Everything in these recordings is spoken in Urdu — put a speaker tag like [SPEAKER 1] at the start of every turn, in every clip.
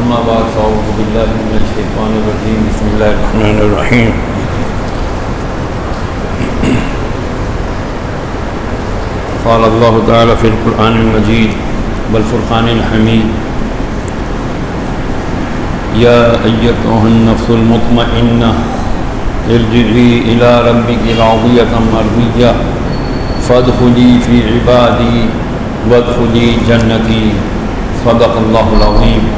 [SPEAKER 1] اما بعد فاعوذ باللہ من الشیطان الرجیم بسم اللہ الرحمن الرحیم قال اللہ تعالی فی القرآن المجید والفرقان الحمید یا ایتها النفس المطمئنہ ارجعی الی ربک راضیۃ مرضیہ فادخلی فی عبادی وادخلی جنتی صدق اللہ العظیم.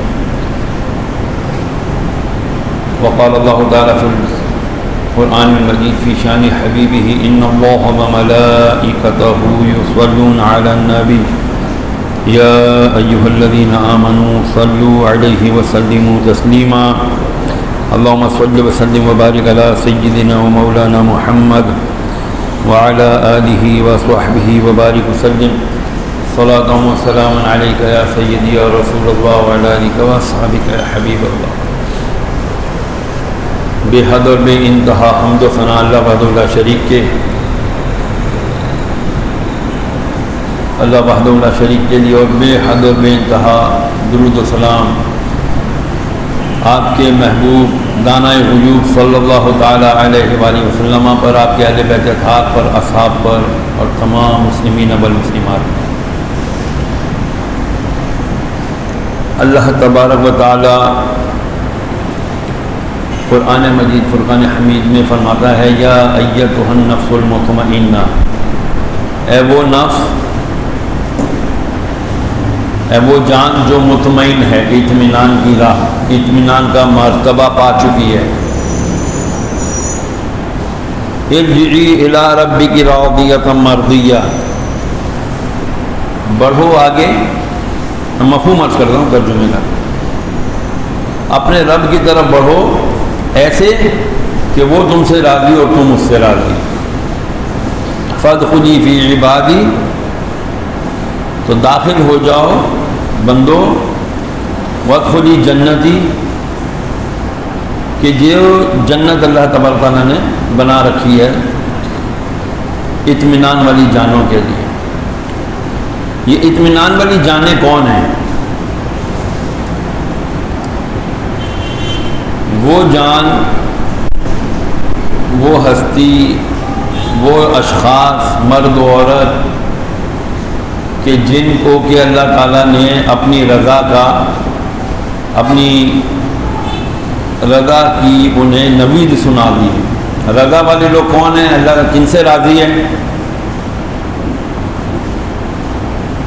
[SPEAKER 1] وقال اللہ تعالی فی القرآن المجید فی شان حبیبہ ان اللہ وملائکتہ یصلون علی النبی یا ایہا الذین آمنوا صلوا علیہ وسلموا تسلیما. اللہم صل وسلم وبارک علی سیدنا ومولانا محمد وعلی آلہ وصحبہ وبارک وسلم صلاۃ و سلام علیک یا سیدی یا رسول اللہ وعلی آلہ واصحابہ یا حبیب اللہ. بے حد اور بے انتہا حمد و ثنا اللہ وحدہ لا شریک کے لیے اور بے حد اور بے انتہا درود و سلام آپ کے محبوب دانۂ غیوب صلی اللہ تعالی علیہ وآلہ وسلم پر، آپ کے اہل بیت اطہار پر، اصحاب پر اور تمام مسلمین والمسلمات پر. اللہ تبارک و تعالی قرآن مجید فرقان حمید میں فرماتا ہے یا ایتها النفس المطمئنہ، اے وہ نفس، اے وہ جان جو مطمئن ہے، اطمینان کی راہ، اطمینان کا مرتبہ پا چکی ہے. ارجعی الی ربک راضیۃ مرضیہ، بڑھو آگے. مفہوم عرض کرتا ہوں ترجمے کا. اپنے رب کی طرف بڑھو ایسے کہ وہ تم سے راضی اور تم اس سے راضی. فادخلی فی عبادی، تو داخل ہو جاؤ بندو، وادخلی جنتی، کہ جو جنت اللہ تبارک تعالیٰ نے بنا رکھی ہے اطمینان والی جانوں کے لیے. یہ اطمینان والی جانیں کون ہیں؟ وہ جان، وہ ہستی، وہ اشخاص، مرد و عورت کہ جن کو کہ اللہ تعالیٰ نے اپنی رضا کی انہیں نوید سنا دی. رضا والے لوگ کون ہیں؟ اللہ کن سے راضی ہے؟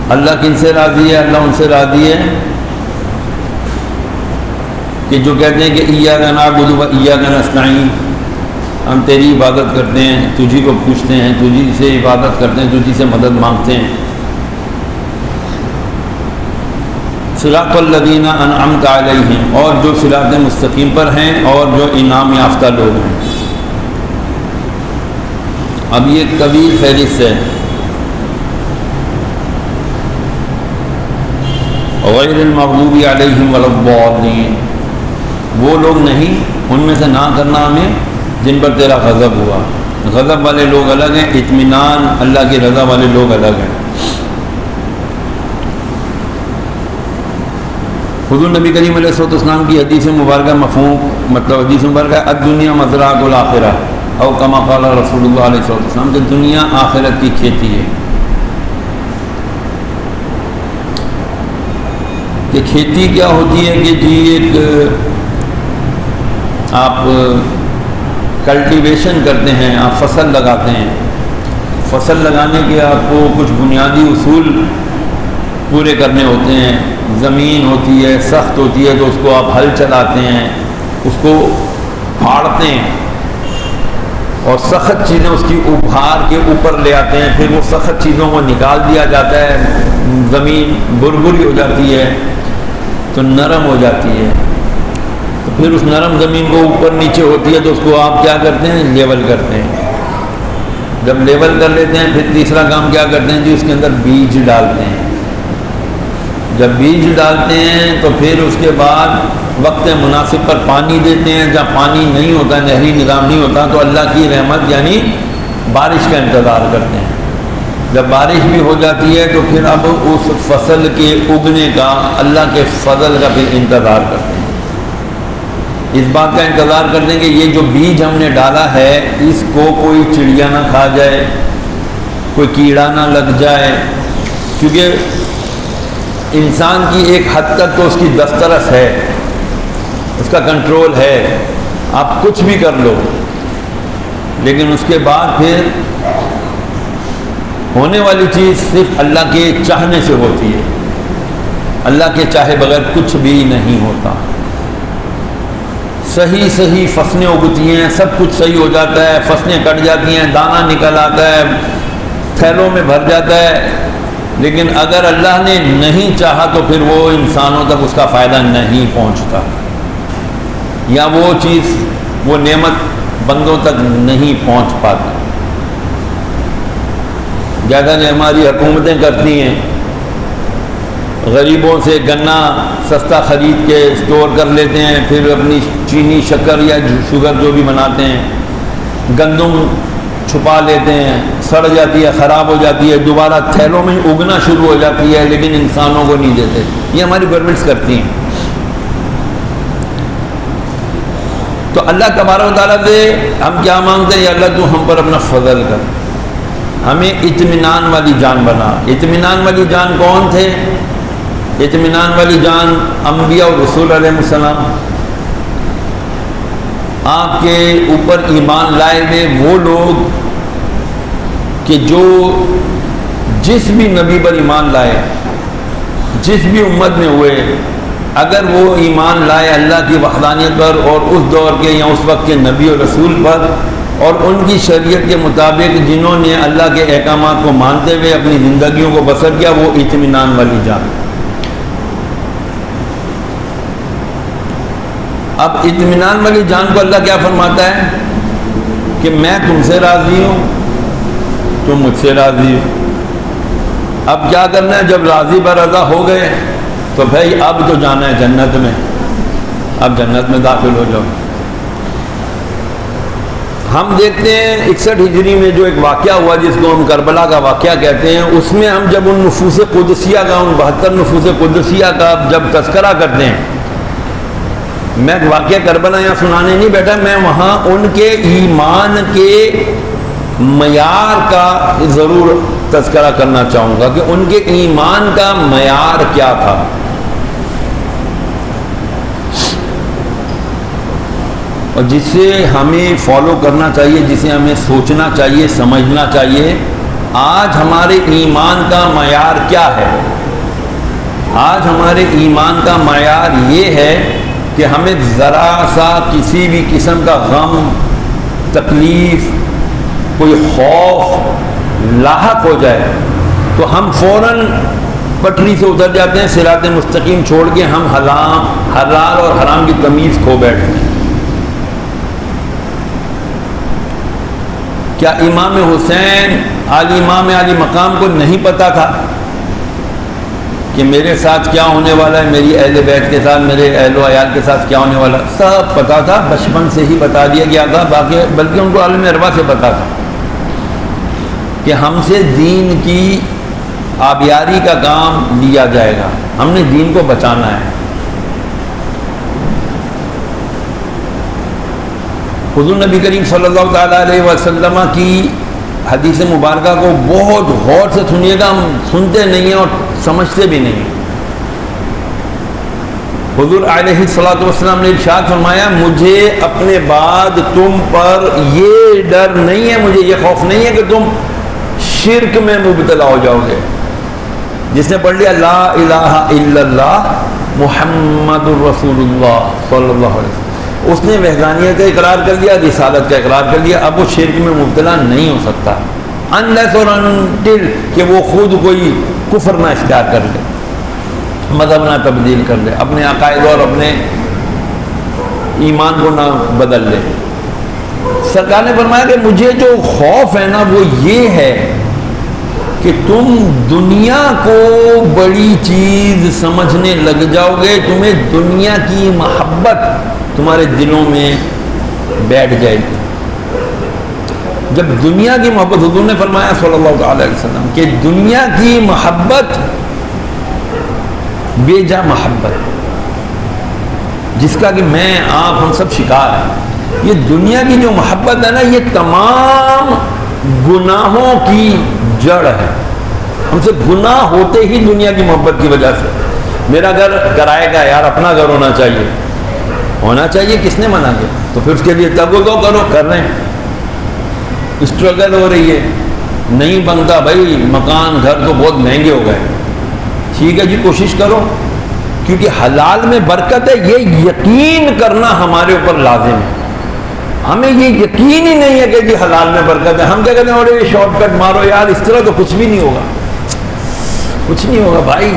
[SPEAKER 1] اللہ کن سے راضی ہے؟ اللہ ان سے راضی ہے کہ جو کہتے ہیں کہ ایاک نعبد و ایاک نستعین، ہم تیری عبادت کرتے ہیں، تجھی کو پوچھتے ہیں، تجھی سے عبادت کرتے ہیں، تجھی سے مدد مانگتے ہیں. صراط الذین انعمت علیہم، اور جو صراط مستقیم پر ہیں اور جو انعام یافتہ لوگ ہیں. اب یہ طویل فہرست ہے. غیر المغضوب علیہم ولا الضالین، وہ لوگ نہیں، ان میں سے نہ کرنا ہمیں جن پر تیرا غضب ہوا. غضب والے لوگ الگ ہیں، اطمینان اللہ کی رضا والے لوگ الگ ہیں. حضور نبی کریم علیہ الصلوۃ والسلام کی حدیث مبارکہ مفہوم، مطلب حدیث مبارکہ الدنیا مزرعۃ الآخرہ، او کما قال رسول اللہ علیہ الصلوۃ والسلام کہ دنیا آخرت کی کھیتی ہے. کہ کھیتی کیا ہوتی ہے کہ جی ایک آپ کلٹیویشن کرتے ہیں، آپ فصل لگاتے ہیں. فصل لگانے کے آپ کو کچھ بنیادی اصول پورے کرنے ہوتے ہیں. زمین ہوتی ہے، سخت ہوتی ہے، تو اس کو آپ ہل چلاتے ہیں، اس کو پھاڑتے ہیں اور سخت چیزیں اس کی ابھار کے اوپر لے آتے ہیں. پھر وہ سخت چیزوں کو نکال دیا جاتا ہے، زمین بربری ہو جاتی ہے تو نرم ہو جاتی ہے. تو پھر اس نرم زمین کو اوپر نیچے ہوتی ہے تو اس کو آپ کیا کرتے ہیں؟ لیول کرتے ہیں. جب لیول کر لیتے ہیں پھر تیسرا کام کیا کرتے ہیں جی؟ اس کے اندر بیج ڈالتے ہیں. جب بیج ڈالتے ہیں تو پھر اس کے بعد وقت مناسب پر پانی دیتے ہیں. جب پانی نہیں ہوتا، نہری نظام نہیں ہوتا، تو اللہ کی رحمت یعنی بارش کا انتظار کرتے ہیں. جب بارش بھی ہو جاتی ہے تو پھر اب اس فصل کے اگنے کا اللہ کے فضل کا پھر انتظار کرتے ہیں، اس بات کا انتظار کرتے ہیں کہ یہ جو بیج ہم نے ڈالا ہے اس کو کوئی چڑیا نہ کھا جائے، کوئی کیڑا نہ لگ جائے، کیونکہ انسان کی ایک حد تک تو اس کی دسترس ہے، اس کا کنٹرول ہے، آپ کچھ بھی کر لو، لیکن اس کے بعد پھر ہونے والی چیز صرف اللہ کے چاہنے سے ہوتی ہے، اللہ کے چاہے بغیر کچھ بھی نہیں ہوتا۔ صحیح فصلیں اگتی ہیں، سب کچھ صحیح ہو جاتا ہے، فصلیں کٹ جاتی ہیں، دانہ نکل آتا ہے، تھیلوں میں بھر جاتا ہے، لیکن اگر اللہ نے نہیں چاہا تو پھر وہ انسانوں تک اس کا فائدہ نہیں پہنچتا، یا وہ چیز، وہ نعمت بندوں تک نہیں پہنچ پاتی۔ جیسا کہ ہماری حکومتیں کرتی ہیں، غریبوں سے گنا سستا خرید کے اسٹور کر لیتے ہیں، پھر اپنی چینی شکر یا شوگر جو بھی بناتے ہیں، گندم چھپا لیتے ہیں، سڑ جاتی ہے، خراب ہو جاتی ہے، دوبارہ تھیلوں میں اگنا شروع ہو جاتی ہے، لیکن انسانوں کو نہیں دیتے۔ یہ ہماری گورنمنٹس کرتی ہیں۔ تو اللہ تبارک و تعالیٰ سے ہم کیا مانگتے ہیں؟ یا اللہ تو ہم پر اپنا فضل کر، ہمیں اطمینان والی جان بنا۔ اطمینان والی جان کون تھے؟ اطمینان والی جان انبیاء اور رسول علیہ السلام، آپ کے اوپر ایمان لائے ہوئے وہ لوگ کہ جو جس بھی نبی پر ایمان لائے، جس بھی امت میں ہوئے، اگر وہ ایمان لائے اللہ کی وحدانیت پر اور اس دور کے یا اس وقت کے نبی اور رسول پر، اور ان کی شریعت کے مطابق جنہوں نے اللہ کے احکامات کو مانتے ہوئے اپنی زندگیوں کو بسر کیا، وہ اطمینان والی جان۔ اب اطمینان والی جان کو اللہ کیا فرماتا ہے کہ میں تم سے راضی ہوں، تم مجھ سے راضی ہو۔ اب کیا کرنا ہے؟ جب راضی برضا ہو گئے تو بھائی اب تو جانا ہے جنت میں، اب جنت میں داخل ہو جاؤ۔ ہم دیکھتے ہیں 61 ہجری میں جو ایک واقعہ ہوا جس کو ہم کربلا کا واقعہ کہتے ہیں، اس میں ہم جب ان نفوس قدسیہ کا، ان 72 نفوس قدسیہ کا جب تذکرہ کرتے ہیں، میں واقعہ کربلا یہاں سنانے نہیں بیٹھا، میں وہاں ان کے ایمان کے معیار کا ضرور تذکرہ کرنا چاہوں گا کہ ان کے ایمان کا معیار کیا تھا۔ اور جسے ہمیں فالو کرنا چاہیے، جسے ہمیں سوچنا چاہیے، سمجھنا چاہیے۔ آج ہمارے ایمان کا معیار کیا ہے؟ آج ہمارے ایمان کا معیار یہ ہے کہ ہمیں ذرا سا کسی بھی قسم کا غم، تکلیف، کوئی خوف لاحق ہو جائے تو ہم فوراً پٹری سے اتر جاتے ہیں، صراط مستقیم چھوڑ کے ہم حلال اور حرام کی تمیز کھو بیٹھتے ہیں۔ کیا امام حسین امام علی مقام کو نہیں پتا تھا کہ میرے ساتھ کیا ہونے والا ہے، میری اہل بیت کے ساتھ، میرے اہل و عیال کے ساتھ کیا ہونے والا؟ سب پتا تھا، بچپن سے ہی بتا دیا گیا تھا، باقی بلکہ ان کو عالم ارواح سے پتا تھا کہ ہم سے دین کی آبیاری کا کام لیا جائے گا، ہم نے دین کو بچانا ہے۔ حضور نبی کریم صلی اللہ تعالیٰ علیہ وسلم کی حدیث مبارکہ کو بہت غور سے سنیے گا، ہم سنتے نہیں ہیں اور سمجھتے بھی نہیں۔ حضور علیہ الصلوۃ والسلام نے ارشاد فرمایا، مجھے اپنے بعد تم پر یہ ڈر نہیں ہے، مجھے یہ خوف نہیں ہے کہ تم شرک میں مبتلا ہو جاؤ گے۔ جس نے پڑھ لیا لا الہ الا اللہ محمد الرسول اللہ صلی اللہ علیہ وسلم، اس نے وحدانیت کا اقرار کر لیا، رسالت کا اقرار کر لیا، اب وہ شرک میں مبتلا نہیں ہو سکتا unless اور until کہ وہ خود کوئی کفر نہ اختیار کر لے، مذہب نہ تبدیل کر لے، اپنے عقائد اور اپنے ایمان کو نہ بدل لے۔ سرکار نے فرمایا کہ مجھے جو خوف ہے نا وہ یہ ہے کہ تم دنیا کو بڑی چیز سمجھنے لگ جاؤ گے، تمہیں دنیا کی محبت تمہارے دلوں میں بیٹھ جائے گی۔ جب دنیا کی محبت، حضور نے فرمایا صلی اللہ علیہ وسلم کہ دنیا کی محبت بے جا محبت، جس کا کہ میں آپ ہم سب شکار ہیں. یہ دنیا کی جو محبت ہے نا، یہ تمام گناہوں کی جڑ ہے. ہم سے گناہ ہوتے ہی دنیا کی محبت کی وجہ سے. میرا گھر کرائے گا یار، اپنا گھر ہونا چاہیے. ہونا چاہیے، کس نے منع کیا؟ تو پھر اس کے لیے تب وہ کرو، کر رہے ہیں. اسٹرگل ہو رہی ہے، نہیں بنتا بھائی، مکان گھر تو بہت مہنگے ہو گئے. ٹھیک ہے جی، کوشش کرو، کیونکہ حلال میں برکت ہے، یہ یقین کرنا ہمارے اوپر لازم ہے. ہمیں یہ یقین ہی نہیں ہے کہ جی حلال میں برکت ہے. ہم کیا کہتے ہیں، اور یہ شارٹ کٹ مارو یار، اس طرح تو کچھ بھی نہیں ہوگا. کچھ نہیں ہوگا بھائی.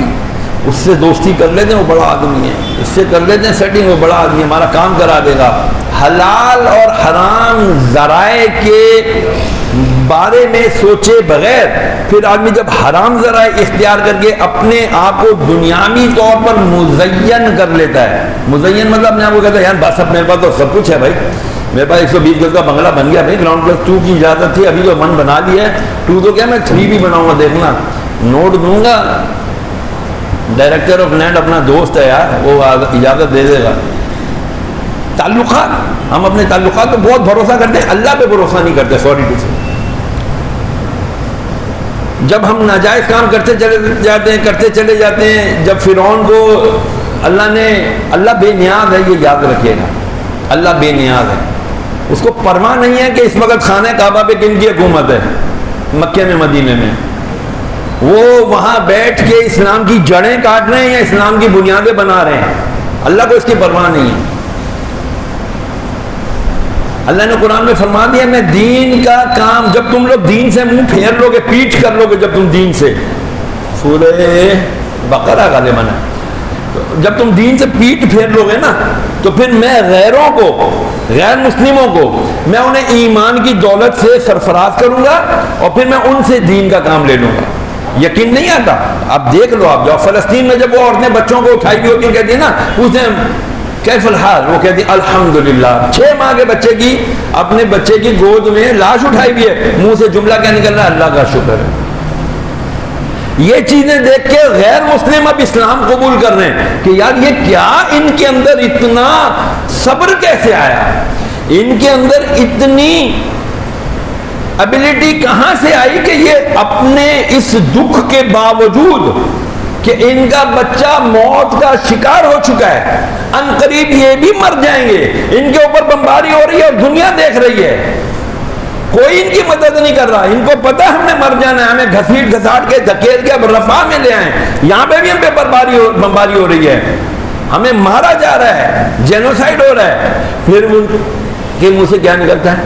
[SPEAKER 1] اس سے دوستی کر لیتے ہیں، وہ بڑا آدمی ہے. اس سے کر لیتے ہیں سیٹنگ، وہ بڑا آدمی ہے، ہمارا کام کرا دے گا. حلال اور حرام ذرائع کے بارے میں سوچے بغیر پھر آدمی جب حرام ذرائع اختیار کر کے اپنے آپ کو دنیاوی طور پر مزین کر لیتا ہے. مزین مطلب اپنے آپ کو کہتا ہے یار بس اب میرے پاس تو سب کچھ ہے بھائی، میرے پاس 120 گز کا بنگلہ بن گیا بھائی، گراؤنڈ +2 کی اجازت تھی، ابھی تو 1 بنا لی ہے، 2 تو کیا میں 3 بھی بناؤں گا، دیکھنا نوٹ دوں گا. ڈائریکٹر آف لینڈ اپنا دوست ہے یار، وہ اجازت دے دے گا. تعلقات، ہم اپنے تعلقات پہ بہت بھروسہ کرتے ہیں، اللہ پہ بھروسہ نہیں کرتے. سوری ٹو سے، جب ہم ناجائز کام کرتے چلے جاتے ہیں. جب فرعون کو اللہ بے نیاز ہے، یہ یاد رکھیے گا، اللہ بے نیاز ہے. اس کو پرواہ نہیں ہے کہ اس وقت خانہ کعبہ پہ کن کی حکومت ہے، مکے میں مدینے میں. وہ وہاں بیٹھ کے اسلام کی جڑیں کاٹ رہے ہیں یا اسلام کی بنیادیں بنا رہے ہیں. اللہ کو اس کی پرواہ نہیں ہے. اللہ نے قرآن میں فرما دیا میں دین کا کام، جب تم لوگ دین سے منہ پھیر لو گے، پیچھ کر لو گے، جب تم دین سے، سورہ بقرہ غالباً ہے، جب تم دین سے پیٹ پھیر لو گے نا، تو پھر میں غیروں کو، غیر مسلموں کو، میں انہیں ایمان کی دولت سے سرفراز کروں گا اور پھر میں ان سے دین کا کام لے لوں گا. یقین نہیں آتا؟ آپ دیکھ لو، آپ جاؤ فلسطین میں، جب وہ عورتیں بچوں کو اٹھائی ہوئی ہوتی ہیں، کہتی ہیں نا، پوچھتے ہیں کیف الحال، وہ کہتی ہیں الحمدللہ. 6 ماہ کے بچے کی، اپنے بچے کی گود میں لاش اٹھائی ہوئی ہے، منہ سے جملہ کیا نکل رہا ہے؟ اللہ کا شکر ہے. یہ چیزیں دیکھ کے غیر مسلم اب اسلام قبول کر رہے ہیں کہ یار یہ کیا، ان کے اندر اتنا صبر کیسے آیا، ان کے اندر اتنی ابیلٹی کہاں سے آئی کہ یہ اپنے اس دکھ کے باوجود کہ ان کا بچہ موت کا شکار ہو چکا ہے، ان قریب یہ بھی مر جائیں گے، ان کے اوپر بمباری ہو رہی ہے اور دنیا دیکھ رہی ہے، کوئی ان کی مدد نہیں کر رہا. ان کو پتہ ہم نے مر جانا ہے، ہمیں گھسیٹ گھساٹ کے دھکیل کے اب رفاہ میں لے آئیں، یہاں پہ بھی ہم پہ بمباری ہو رہی ہے، ہمیں مارا جا رہا ہے، جینوسائیڈ ہو رہا ہے. پھر ان کے منہ سے کیا نکلتا ہے؟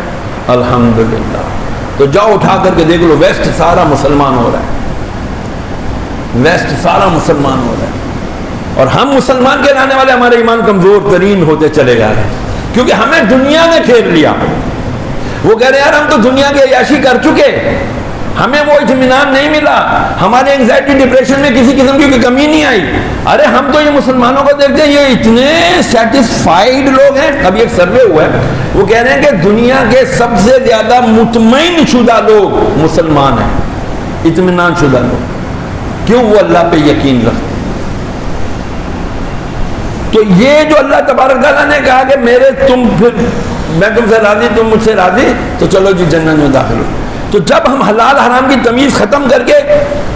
[SPEAKER 1] الحمدللہ. تو جاؤ اٹھا کر کے دیکھ لو، ویسٹ سارا مسلمان ہو رہا ہے، ویسٹ سارا مسلمان ہو رہا ہے، اور ہم مسلمان کے رہنے والے ہمارے ایمان کمزور ترین ہوتے چلے جا رہے ہیں، کیونکہ ہمیں دنیا نے کھیر لیا. وہ کہہ رہے ہیں یار ہم تو دنیا کی عیاشی کر چکے، ہمیں وہ اطمینان نہیں ملا، ہمارے انگزائٹی ڈپریشن میں کسی قسم کی کمی نہیں آئی. ارے ہم تو یہ مسلمانوں کو دیکھتے ہیں، یہ اتنے سیٹسفائیڈ لوگ ہیں. ابھی ایک سروے ہوا ہے، وہ کہہ رہے ہیں کہ دنیا کے سب سے زیادہ مطمئن شدہ لوگ مسلمان ہیں، اطمینان شدہ لوگ. کیوں؟ وہ اللہ پہ یقین رکھتے. تو یہ جو اللہ تبارک تعالیٰ نے کہا کہ میں تم سے راضی، تم مجھ سے راضی، تو چلو جی جنت میں داخل ہو. تو جب ہم حلال حرام کی تمیز ختم کر کے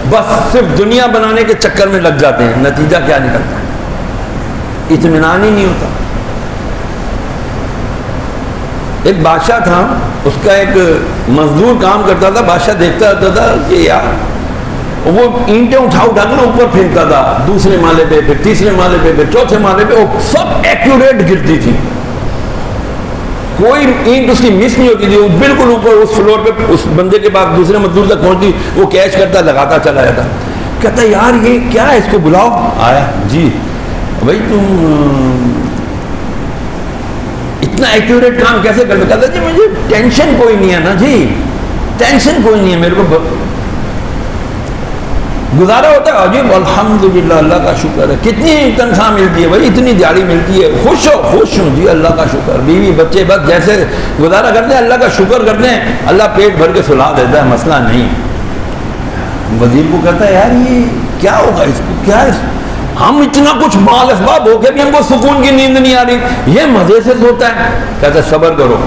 [SPEAKER 1] بس صرف دنیا بنانے کے چکر میں لگ جاتے ہیں، نتیجہ کیا نکلتا ہے؟ اطمینان ہی نہیں ہوتا. ایک بادشاہ تھا، اس کا ایک مزدور کام کرتا تھا، بادشاہ دیکھتا رہتا تھا کہ یار وہ اینٹیں اٹھا کے اوپر پھینکتا تھا، دوسرے مالے پہ، پھر تیسرے مالے پہ، پھر چوتھے مالے پہ، وہ سب ایکوریٹ گرتی تھی، کوئی اینٹ اس کی مس نہیں ہوتی تھی، وہ بالکل اوپر اس فلور پہ اس بندے کے پاس دوسرے مزدور تک پہنچتی، وہ کیچ کرتا، لگاتا چلا جاتا. کہتا یار یہ کیا ہے، اس کو بلاؤ. آیا، جی بھائی تم اتنا ایکوریٹ کام کیسے کرتے؟ کہتا جی مجھے ٹینشن کوئی نہیں ہے نا جی، ٹینشن کوئی نہیں ہے میرے کو. گزارا ہوتا ہے عجیب الحمدللہ اللہ کا شکر ہے. کتنی تنخواہ ملتی ہے بھائی, اتنی دیہڑی ملتی ہے, خوش ہوں جی اللہ کا شکر, بیوی بچے بس جیسے گزارا کرتے ہیں, اللہ کا شکر کرتے ہیں, اللہ پیٹ بھر کے سلا دیتا ہے, مسئلہ نہیں. وزیر کو کہتا ہے یار یہ کیا ہوگا, اس کو کیا ہے, ہم اتنا کچھ مال اسباب ہو کے بھی ہم کو سکون کی نیند نہیں آ رہی, یہ مزے سے سوتا ہے. کہتا ہے صبر کرو,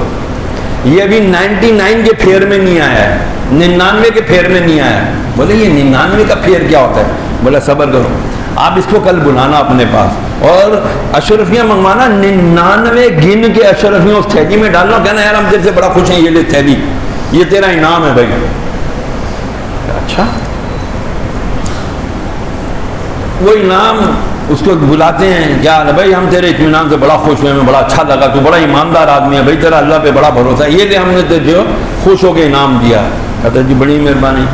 [SPEAKER 1] یہ ابھی 99 کے پھیر میں نہیں آیا ہے, 99 کے پھیر میں نہیں آیا ہے. بولے یہ 99 کا پھیر کیا ہوتا ہے؟ بولے صبر کرو, آپ اس کو کل بلانا اپنے پاس اور اشرفیاں منگوانا, 99 گن کے اشرفیاں اس تھیلی میں ڈالنا, کہنا یار ہم تیرے سے بڑا خوش ہیں, یہ لے تھیلی, یہ تیرا انعام ہے بھائی. اچھا وہ انعام اس کو بلاتے ہیں, کیا بھائی ہم تیرے اطمینان سے بڑا خوش ہوئے, ہمیں بڑا اچھا لگا, تو بڑا ایماندار آدمی ہے بھائی, تیرا اللہ پہ بڑا بھروسہ ہے, یہ لے ہم نے تجھے جو خوش ہو کے انعام دیا. کہتا ہے جی بڑی مہربانی.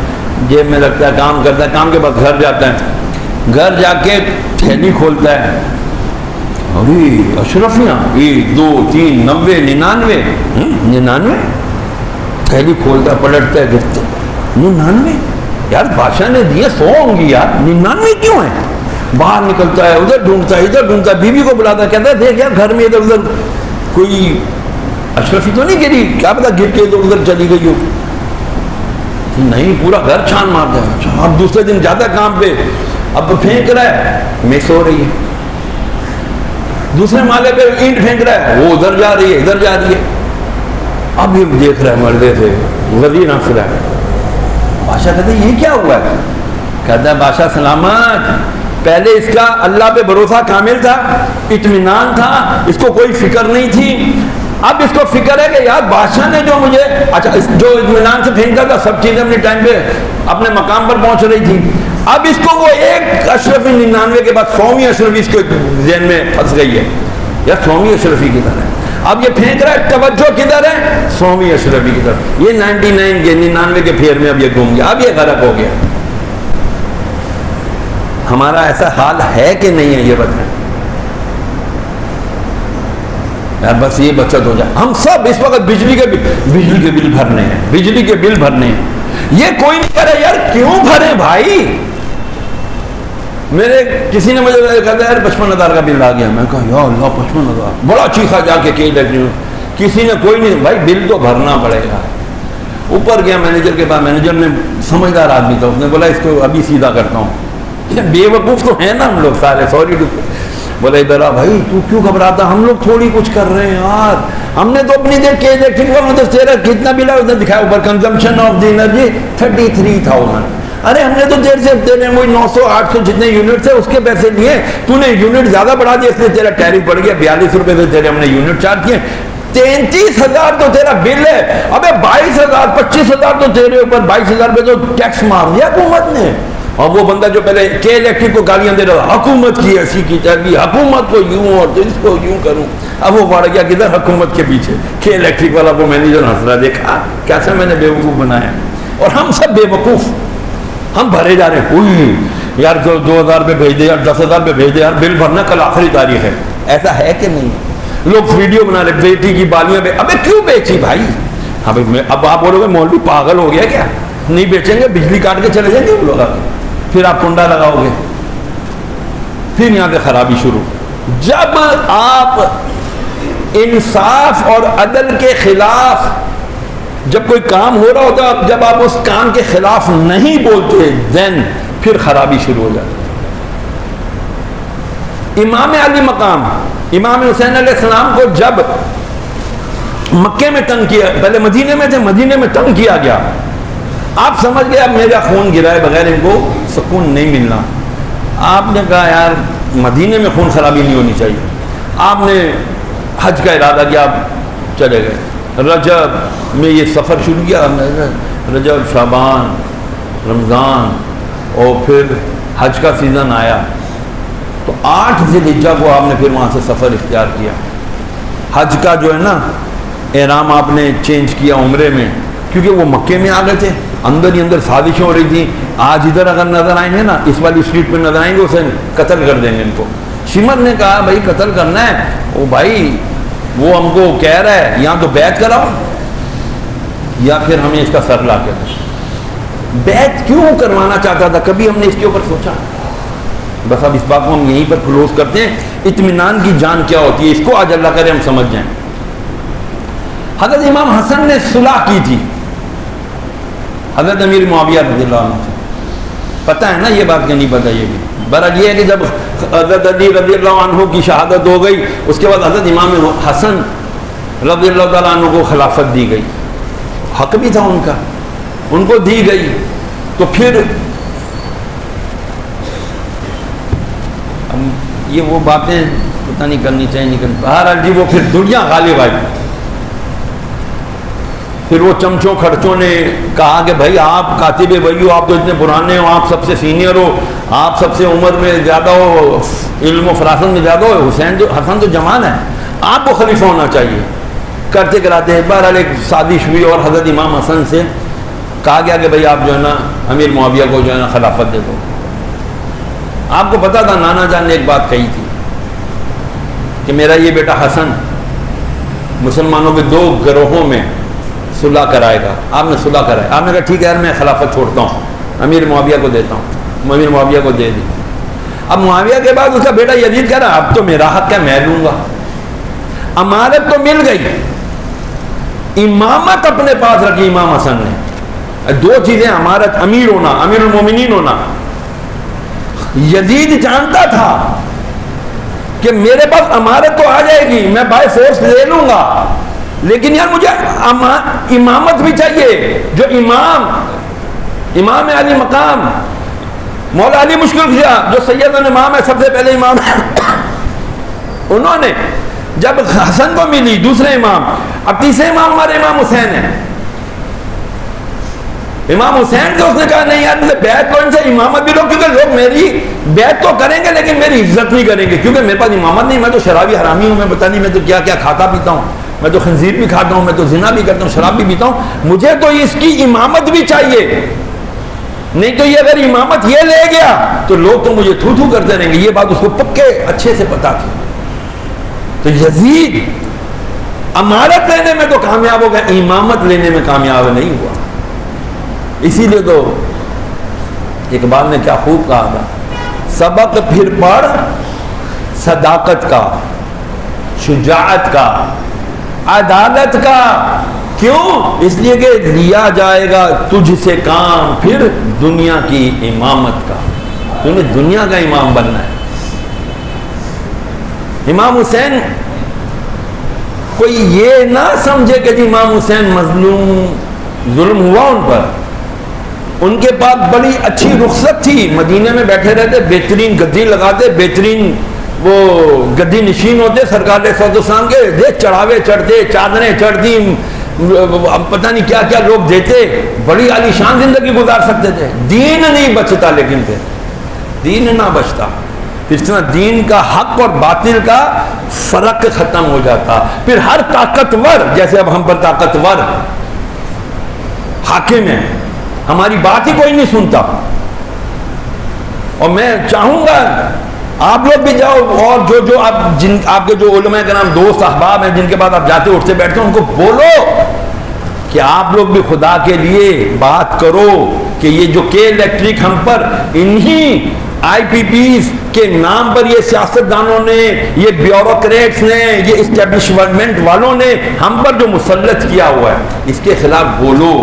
[SPEAKER 1] جیب میں رکھتا ہے, کام کرتا ہے, کام کے بعد گھر جاتا ہے, گھر جا کے تھیلی کھولتا ہے, ابھی اشرفیاں 1 2 3 90 99 تھیلی کھولتا ہے, پلٹتا ہے, گرتے 99 یار بادشاہ نے دیے 100 ہوں گی یار, 99 کیوں ہیں؟ باہر نکلتا ہے, ادھر ڈھونڈتا ہے, ادھر ڈھونڈتا ہے, بیوی کو بلاتا ہے, کہتا ہے دیکھ یار گھر میں ادھر ادھر کوئی اشرفی تو نہیں گری, کیا پتا گر کے ادھر ادھر چلی گئی ہو. نہیں, پورا گھر چھان مارتا ہے. اچھا اب دوسرے دن جاتا ہے کام پہ, اب پھینک رہا ہے, میں سو رہی ہے. دوسرے مالے پہ اینٹ پھینک رہا ہے, وہ ادھر جا رہی ہے, ادھر جا رہی ہے. اب یہ دیکھ رہا ہے مردے سے, وزیر ہنس رہا ہے. بادشاہ کہتے ہیں یہ کیا ہوا ہے؟ کہتا ہے بادشاہ سلامت, پہلے اس کا اللہ پہ بھروسہ کامل تھا, اطمینان تھا, اس کو کوئی فکر نہیں تھی. اب اس کو فکر ہے کہ یار بادشاہ نے جو مجھے, اچھا جو اطمینان سے پھینکا تھا سب چیزیں اپنے ٹائم پہ اپنے مقام پر پہنچ رہی تھی, اب اس کو وہ ایک اشرفی 99 کے بعد 100ویں اشرفی اس کے ذہن میں پھنس گئی ہے, یار 100ویں اشرفی کی طرح ہے. اب یہ پھینک رہا ہے, توجہ کدھر ہے؟ 100ویں اشرفی کی طرف. یہ 99 کے 99 کے پھیر میں اب یہ گھوم گیا, اب یہ غرق ہو گیا. ہمارا ایسا حال ہے کہ نہیں ہے یہ بتائیں یار, بس یہ بچت ہو جائے. ہم سب اس وقت بجلی کے بل بھرنے ہیں, بجلی کے بل بھرنے ہیں. یہ کوئی نہیں کرے یار, کیوں بھرے بھائی؟ میرے کسی نے مجھے کہا یار 55,000 کا بل آ گیا. میں کہا یا اللہ 55,000, بڑا چیخا جا کے کہ کسی نے, کوئی نہیں بھائی, بل تو بھرنا پڑے گا. اوپر گیا مینیجر کے پاس, مینیجر نے سمجھدار آدمی تھا, اس نے بولا اس کو ابھی سیدھا کرتا ہوں. بے وقوف تو ہیں نا ہم لوگ سارے, سوری ٹو. بولے ادھر آ بھائی, تو کیوں گھبراتا, ہم لوگ تھوڑی کچھ کر رہے ہیں یار, ہم نے تو اپنی دیر کے الیکٹرک والوں نے تیرا کتنا بل ہے ادھر دکھایا اوپر, کنزمپشن آف دی انرجی 33,000. ارے ہم نے تو دیر سے تیرے وہی 900 800 جتنے یونٹ سے اس کے پیسے لیے, تو نے یونٹ زیادہ بڑھا دیا, اس لیے تیرا ٹیرف بڑھ گیا, 42 روپے سے تیرے ہم نے یونٹ چارج کیے. 33,000 تو تیرا بل ہے, ابے 22,000 25,000 تو تیرے اوپر, 22,000 پہ تو ٹیکس مار دیا حکومت نے. اور وہ بندہ جو پہلے کے الیکٹرک کو گالیاں دے رہا, حکومت کی ایسی کی چاہیے, حکومت کو یوں اور اس کو یوں کروں, اب وہ بڑھ گیا کدھر, حکومت کے پیچھے. کے الیکٹرک والا وہ مینیجر ہنس رہا, دیکھا کیسے میں نے بیوقوف بنایا. اور ہم سب بے وقوف, ہم بھرے جا رہے ہیں. کوئی یار 2,000 پہ بھیج دے, یار 10,000 پہ بھیج دے, یار بل بھرنا کل آخری تاریخ ہے. ایسا ہے کہ نہیں؟ لوگ ویڈیو بنا رہے بیٹی کی بالیاں پہ, ابے کیوں بیچی بھائی؟ ہاں بھائی, اب آپ بولو گے مولوی پاگل ہو گیا کیا, نہیں بیچیں گے, بجلی کاٹ کے چلے جائیں گے وہ لوگ, پھر آپ کنڈا لگاؤ گے, پھر یہاں سے خرابی شروع. جب آپ انصاف اور عدل کے خلاف جب کوئی کام ہو رہا ہوتا ہے, جب آپ اس کام کے خلاف نہیں بولتے, دین پھر خرابی شروع ہو جاتی. امام علی مقام امام حسین علیہ السلام کو جب مکے میں تنگ کیا, پہلے مدینے میں تھے, مدینے میں تنگ کیا گیا, آپ سمجھ گئے اب میرا خون گرائے بغیر ان کو سکون نہیں ملنا. آپ نے کہا یار مدینے میں خون خرابی نہیں ہونی چاہیے. آپ نے حج کا ارادہ کیا, آپ چلے گئے. رجب میں یہ سفر شروع کیا, رجب شعبان رمضان اور پھر حج کا سیزن آیا, تو 8 ذی الحجہ کو آپ نے پھر وہاں سے سفر اختیار کیا. حج کا جو ہے نا احرام آپ نے چینج کیا عمرے میں, کیونکہ وہ مکے میں آ گئے تھے, اندر ہی اندر سازشیں ہو رہی تھیں. آج ادھر اگر نظر آئیں گے نا, اس والی اسٹریٹ پہ نظر آئیں گے, اسے قتل کر دیں گے ان کو. شمر نے کہا بھائی قتل کرنا ہے, او بھائی وہ ہم کو کہہ رہا ہے یا تو بیعت کراؤ یا پھر ہمیں اس کا سر لا کے دیں. بیعت کیوں کروانا چاہتا تھا؟ کبھی ہم نے اس کے اوپر سوچا؟ بس اب اس بات کو ہم یہیں پر کلوز کرتے ہیں. اطمینان کی جان کیا ہوتی ہے، اس کو آج اللہ کرے ہم سمجھ جائیں. حضرت امام حسن نے صلح کی تھی حضرت امیر معاویہ رضی اللہ عنہ سے. پتہ ہے نا یہ بات کہ نہیں پتہ؟ یہ بھی برحال یہ ہے کہ جب حضرت علی رضی اللہ عنہ کی شہادت ہو گئی، اس کے بعد حضرت امام حسن رضی اللہ تعالیٰ عنہ کو خلافت دی گئی. حق بھی تھا ان کا، ان کو دی گئی. تو پھر یہ وہ باتیں پتہ نہیں کرنی چاہیے نہیں کرنی. بہرحال جی وہ پھر دنیا غالب آئی. پھر وہ چمچوں کھڑچوں نے کہا کہ بھائی آپ کاتب وحی ہو، آپ تو اتنے پرانے ہو، آپ سب سے سینئر ہو، آپ سب سے عمر میں زیادہ ہو، علم و فراست میں زیادہ ہو، حسن تو جوان ہے، آپ کو خلیفہ ہونا چاہیے. کرتے کراتے ہیں بہرحال ایک سازش ہوئی اور حضرت امام حسن سے کہا گیا کہ بھائی آپ جو ہے نا امیر معاویہ کو جو ہے نا خلافت دے دو. آپ کو پتا تھا نانا جان نے ایک بات کہی تھی کہ میرا یہ بیٹا حسن مسلمانوں کے 2 گروہوں میں صلح کرائے گا. آپ نے صلح کرایا، آپ نے کہا ٹھیک ہے یار میں خلافت چھوڑتا ہوں، امیر معاویہ کو دیتا ہوں. امیر معاویہ کو دے دی. اب معاویہ کے بعد اس کا بیٹا یزید کہہ رہا اب تو میرا حق ہے میں لوں گا. امارت تو مل گئی، امامت اپنے پاس رکھی امام حسن نے. 2 چیزیں، امارت امیر ہونا، امیر المومنین ہونا. یزید جانتا تھا کہ میرے پاس امارت تو آ جائے گی، میں بائی فورس لے لوں گا، لیکن یار مجھے امامت بھی چاہیے. جو امام علی مقام مولا علی مشکل کیا، جو سید الامام ہے، سب سے پہلے امام انہوں نے جب حسن کو ملی دوسرے امام، اب تیسرے امام ہمارے امام حسین ہیں. امام حسین کو اس نے کہا نہیں یار مجھے بیعت تو ان سے امامت بھی لو، کیونکہ لوگ میری بیعت تو کریں گے لیکن میری عزت نہیں کریں گے، کیونکہ میرے پاس امامت نہیں، میں تو شرابی حرامی ہوں، میں پتہ نہیں میں تو کیا کیا کھاتا پیتا ہوں، میں تو خنزیر بھی کھاتا ہوں، میں تو زنا بھی کرتا ہوں، شراب بھی پیتا ہوں، مجھے تو اس کی امامت بھی چاہیے. نہیں تو یہ اگر امامت یہ لے گیا تو لوگ تو مجھے تھو تھو کرتے رہیں گے. یہ بات اس کو پکے اچھے سے پتا تھی. تو یزید امارت لینے میں تو کامیاب ہو گیا، امامت لینے میں کامیاب نہیں ہوا. اسی لیے تو اقبال نے کیا خوب کہا تھا، سبق پھر پڑھ صداقت کا، شجاعت کا، عدالت کا. کیوں؟ اس لیے کہ لیا جائے گا تجھ سے کام پھر دنیا کی امامت کا. تو نے دنیا کا امام بننا ہے. امام حسین کوئی یہ نہ سمجھے کہ امام حسین مظلوم، ظلم ہوا ان پر. ان کے پاس بڑی اچھی رخصت تھی، مدینے میں بیٹھے رہتے، بہترین گدی لگاتے، بہترین وہ گدی نشین ہوتے سرکار صلی اللہ علیہ وسلم کے، دیکھ چڑھاوے چڑھتے، چادریں چڑھتی، پتہ نہیں کیا کیا لوگ دیتے، بڑی عالی شان زندگی گزار سکتے تھے. دین نہیں بچتا، لیکن پھر دین نہ بچتا، اس طرح دین کا حق اور باطل کا فرق ختم ہو جاتا. پھر ہر طاقتور، جیسے اب ہم پر طاقتور حاکم ہے، ہماری بات ہی کوئی نہیں سنتا. اور میں چاہوں گا آپ لوگ بھی جاؤ، اور جو آپ کے جو علماء کرام دوست احباب ہیں جن کے بعد آپ جاتے اٹھتے بیٹھتے ہیں، ان کو بولو کہ آپ لوگ بھی خدا کے لیے بات کرو کہ یہ جو کے الیکٹرک ہم پر انہی آئی پی پیز کے نام پر یہ سیاستدانوں نے، یہ بیوروکریٹس نے، یہ اسٹیبلشمنٹ والوں نے ہم پر جو مسلط کیا ہوا ہے، اس کے خلاف بولو.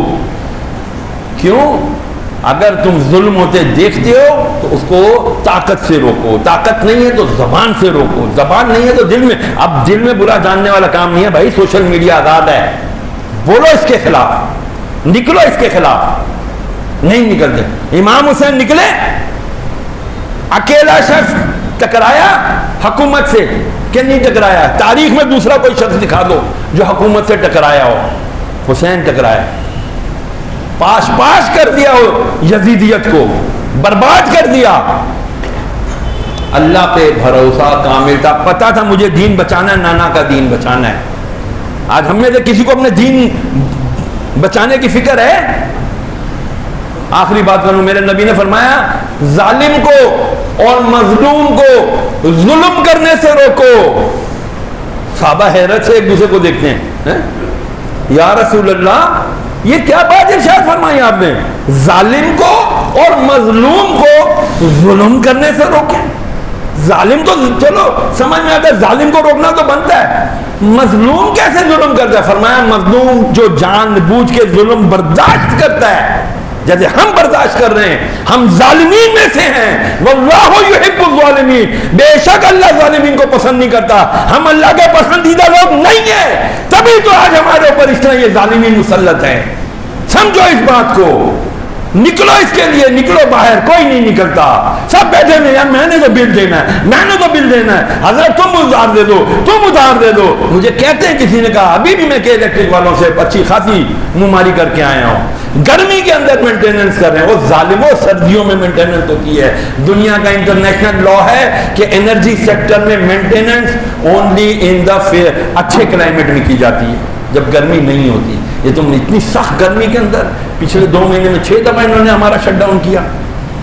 [SPEAKER 1] کیوں؟ اگر تم ظلم ہوتے دیکھتے ہو تو اس کو طاقت سے روکو، طاقت نہیں ہے تو زبان سے روکو، زبان نہیں ہے تو دل میں. اب دل میں برا جاننے والا کام نہیں ہے بھائی، سوشل میڈیا آزاد ہے، بولو اس کے خلاف، نکلو اس کے خلاف. نہیں نکلتے. امام حسین نکلے، اکیلا شخص ٹکرایا حکومت سے کہ نہیں ٹکرایا؟ تاریخ میں دوسرا کوئی شخص دکھا دو جو حکومت سے ٹکرایا ہو. حسین ٹکرایا، پاش پاش کر دیا ہو، یزیدیت کو برباد کر دیا. اللہ پہ بھروسہ کامل تھا، پتا تھا مجھے دین بچانا ہے، نانا کا دین بچانا ہے. آج ہم میں سے کسی کو اپنے دین بچانے کی فکر ہے؟ آخری بات کروں، میرے نبی نے فرمایا ظالم کو اور مظلوم کو ظلم کرنے سے روکو. صحابہ حیرت سے ایک دوسرے کو دیکھتے ہیں، یا رسول اللہ یہ کیا بات ارشاد فرمائی آپ نے؟ ظالم کو اور مظلوم کو ظلم کرنے سے روکیں. ظالم تو چلو سمجھ میں آتا ہے، ظالم کو روکنا تو بنتا ہے، مظلوم کیسے ظلم کرتا ہے؟ فرمایا مظلوم جو جان بوجھ کے ظلم برداشت کرتا ہے جیسے ہم برداشت کر رہے ہیں، ہم ظالمین میں سے ہیں. واللہ یحب الظالمین، بے شک اللہ ظالمین کو پسند نہیں کرتا. ہم اللہ کے پسندیدہ لوگ نہیں ہیں، تبھی تو آج ہمارے اوپر اس طرح یہ ظالمین مسلط ہیں. سمجھو اس بات کو، نکلو اس کے لیے، نکلو باہر. کوئی نہیں نکلتا، سب بیٹھے ہوئے یار میں نے تو بل دینا ہے، میں نے تو بل دینا ہے. حضرت تم ادھار دے دو، تم ادھار دے دو. مجھے کہتے ہیں کسی نے کہا، ابھی بھی میں کے الیکٹرک والوں سے اچھی خاصی منہ ماری کر کے آیا ہوں، گرمی کے اندر مینٹیننس کر رہے ہیں. وہ ظالموں سردیوں میں مینٹیننس ہوتی ہے. دنیا کا انٹرنیشنل لا ہے کہ انرجی سیکٹر میں مینٹیننس اونلی ان دا اچھے کلائمیٹ میں کی جاتی ہے، جب گرمی نہیں ہوتی. یہ تم اتنی سخت گرمی کے اندر پچھلے 2 مہینے میں 6 دفعہ انہوں نے ہمارا شٹ ڈاؤن کیا،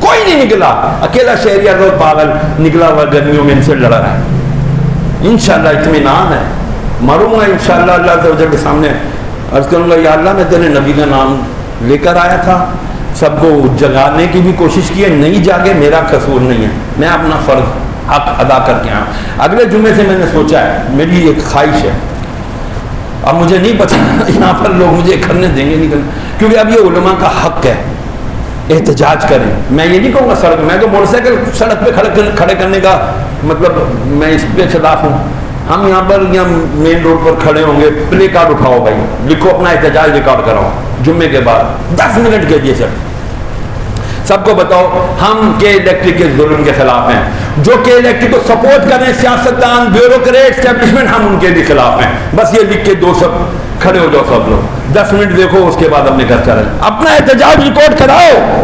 [SPEAKER 1] کوئی نہیں نکلا. اکیلا شہریار روز پاگل نکلا ہوا گرمیوں میں ان سے لڑا رہا ہے. انشاءاللہ اطمینان ہے، مروں گا انشاءاللہ اللہ تعالیٰ کے سامنے عرض کروں گا، یا اللہ میں تیرے نبی کا نام لے کر آیا تھا، سب کو جگانے کی بھی کوشش کی ہے، نہیں جاگے میرا قصور نہیں ہے، میں اپنا فرض حق ادا کر کے آیا. اگلے جمعے سے میں نے سوچا ہے، میری ایک خواہش ہے، اب مجھے نہیں پتا یہاں پر لوگ مجھے کرنے دیں گے نہیں کرنے، کیونکہ اب یہ علماء کا حق ہے احتجاج کریں. میں یہ نہیں کہوں گا سڑک میں تو موٹر سائیکل سڑک پہ کھڑے کرنے کا مطلب میں اس پہ خلاف ہوں. ہم یہاں پر یا مین روڈ پر کھڑے ہوں گے، پلے کارڈ اٹھاؤ بھائی، لکھو اپنا احتجاج ریکارڈ کراؤ جمعے کے بعد 10 منٹ کے لیے. سب کو بتاؤ ہم کے الیکٹرک کے ظلم کے خلاف ہیں. جو کے الیکٹرک کو سپورٹ کریں سیاستدان، بیوروکریٹ، اسٹیبلشمنٹ، ہم ان کے بھی خلاف ہیں. بس یہ لکھ کے دو سب کھڑے ہو جاؤ، سب لوگ 10 منٹ دیکھو، اس کے بعد اپنے گھر چلیں. اپنا احتجاج ریکارڈ کراؤ.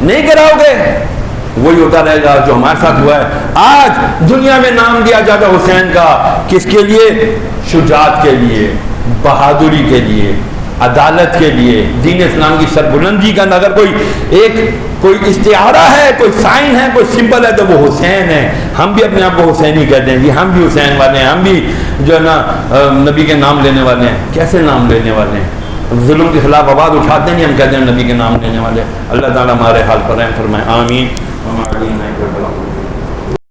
[SPEAKER 1] نہیں کراؤ گے وہی ہوتا رہے گا جو ہمارے ساتھ ہوا ہے. آج دنیا میں نام دیا جاتا حسین کا، کس کے لیے؟ شجاعت کے لیے، بہادری کے لیے، عدالت کے لیے، دین اسلام کی سربلندی کا. اگر کوئی استعارہ ہے، کوئی سائن ہے، کوئی سمبل ہے تو وہ حسین ہے. ہم بھی اپنے آپ کو حسینی کہتے ہیں، ہم بھی حسین والے ہیں، ہم بھی جو ہے نا نبی کے نام لینے والے ہیں. کیسے نام لینے والے ہیں؟ ظلم کے خلاف آواز اٹھاتے نہیں، ہم کہتے ہیں نبی کے نام لینے والے. اللہ تعالیٰ ہمارے حال پر رحم فرمائے، آمین.